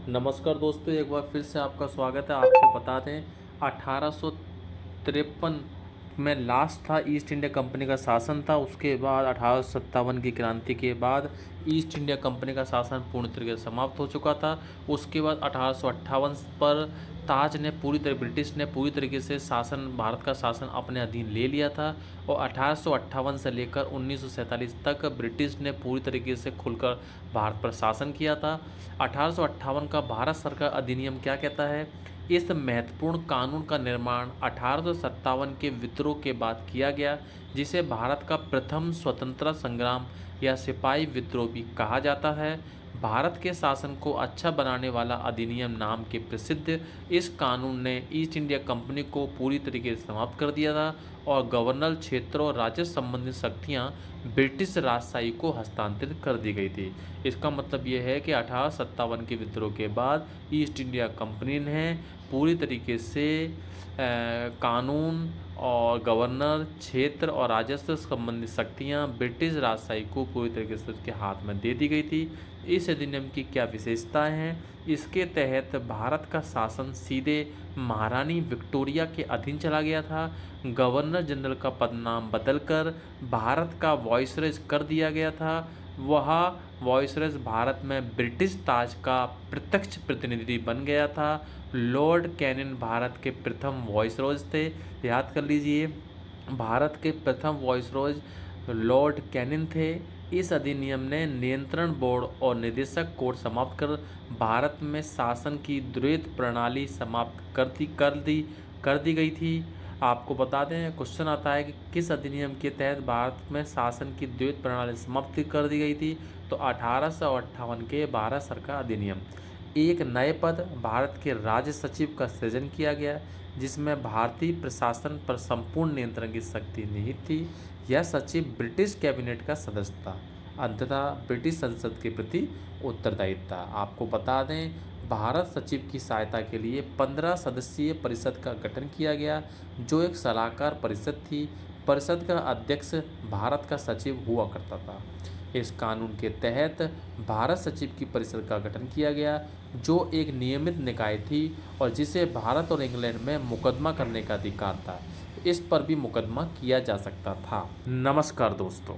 नमस्कार दोस्तों, एक बार फिर से आपका स्वागत है। आपको बता दें 1853 में लास्ट था ईस्ट इंडिया कंपनी का शासन था। उसके बाद 1857 की क्रांति के बाद ईस्ट इंडिया कंपनी का शासन पूर्ण तरीके से समाप्त हो चुका था। उसके बाद 1858 पर ब्रिटिश ने पूरी तरीके से भारत का शासन अपने अधीन ले लिया था। और 1858 से लेकर 1947 तक ब्रिटिश ने पूरी तरीके से खुलकर भारत पर शासन किया था। 1858 का भारत सरकार अधिनियम क्या कहता है? इस महत्वपूर्ण कानून का निर्माण 1857 के विद्रोह के बाद किया गया, जिसे भारत का प्रथम स्वतंत्रता संग्राम या सिपाही विद्रोह भी कहा जाता है। भारत के शासन को अच्छा बनाने वाला अधिनियम नाम के प्रसिद्ध इस कानून ने ईस्ट इंडिया कंपनी को पूरी तरीके से समाप्त कर दिया था और गवर्नर क्षेत्रों और राज्य संबंधित शक्तियां ब्रिटिश राजशाही को हस्तांतरित कर दी गई थी। इसका मतलब यह है कि 1857 के विद्रोह के बाद ईस्ट इंडिया कंपनी ने पूरी तरीके से कानून और गवर्नर क्षेत्र और राजस्व संबंधित शक्तियां ब्रिटिश राजशाही को पूरी तरीके से उसके हाथ में दे दी गई थी। इस अधिनियम की क्या विशेषताएं हैं? इसके तहत भारत का शासन सीधे महारानी विक्टोरिया के अधीन चला गया था। गवर्नर जनरल का पदनाम बदलकर भारत का वॉइसरॉय कर दिया गया था। वह वॉइसरॉय भारत में ब्रिटिश ताज का प्रत्यक्ष प्रतिनिधि बन गया था। लॉर्ड कैनिंग भारत के प्रथम वॉइसरॉय थे। याद कर लीजिए, भारत के प्रथम वॉइसरॉय लॉर्ड कैनिंग थे। इस अधिनियम ने नियंत्रण बोर्ड और निदेशक कोड समाप्त कर भारत में शासन की द्वैत प्रणाली समाप्त कर दी गई थी। आपको बता दें, क्वेश्चन आता है कि किस अधिनियम के तहत भारत में शासन की द्वैत प्रणाली समाप्त कर दी गई थी? तो 1858 के भारत सरकार अधिनियम। एक नए पद भारत के राज्य सचिव का सृजन किया गया, जिसमें भारतीय प्रशासन पर संपूर्ण नियंत्रण की शक्ति निहित थी। यह सचिव ब्रिटिश कैबिनेट का सदस्य था, अंततः ब्रिटिश संसद के प्रति उत्तरदायी था। आपको बता दें, भारत सचिव की सहायता के लिए 15 सदस्यीय परिषद का गठन किया गया, जो एक सलाहकार परिषद थी। परिषद का अध्यक्ष भारत का सचिव हुआ करता था। इस कानून के तहत भारत सचिव की परिषद का गठन किया गया, जो एक नियमित निकाय थी और जिसे भारत और इंग्लैंड में मुकदमा करने का अधिकार था। इस पर भी मुकदमा किया जा सकता था। नमस्कार दोस्तों।